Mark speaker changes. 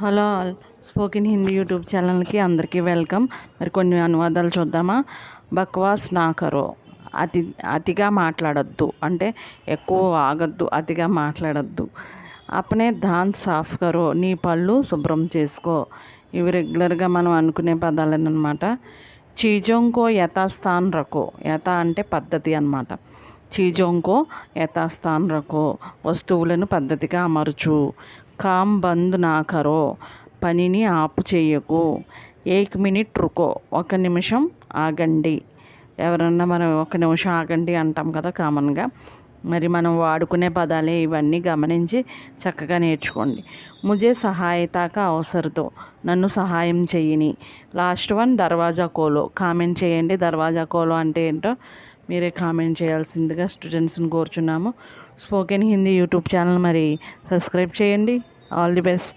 Speaker 1: Hello all spoken Hindi YouTube ఛానల్కి అందరికీ welcome. మరి కొన్ని అనువాదాలు చూద్దామా. బక్వాస్ నా కరో, అతిగా మాట్లాడొద్దు అంటే ఎక్కువ ఆగద్దు, అతిగా మాట్లాడొద్దు. అప్నే దాంత్ సాఫ్ కరో, నీ పళ్ళు శుభ్రం చేసుకో. ఇవి రెగ్యులర్గా మనం అనుకునే పదాలన్నమాట. చీజోంకో యథాస్థాన్ రకో, యథ అంటే పద్ధతి అన్నమాట. చీజోంకో యథాస్థాన్ రకో, వస్తువులను పద్ధతిగా అమర్చు. కామ్ బంద్ నా కరో, పనిని ఆపు చేయకు. ఏక్ మినిట్ రుకో, ఒక నిమిషం ఆగండి. ఎవరన్నా మనం ఒక నిమిషం ఆగండి అంటాం కదా కామన్గా. మరి మనం వాడుకునే పదాలే ఇవన్నీ, గమనించి చక్కగా నేర్చుకోండి. ముజే సహాయతాక అవసరతో, నన్ను సహాయం చెయ్యని. లాస్ట్ వన్ దర్వాజా కోలో, కామెంట్ చేయండి. దర్వాజా కోలో అంటే ఏంటో మీరే కామెంట్ చేయాల్సిందిగా స్టూడెంట్స్ని కోరుచున్నాము. స్పోకెన్ హిందీ యూట్యూబ్ ఛానల్ మరి సబ్స్క్రైబ్ చేయండి. All the best.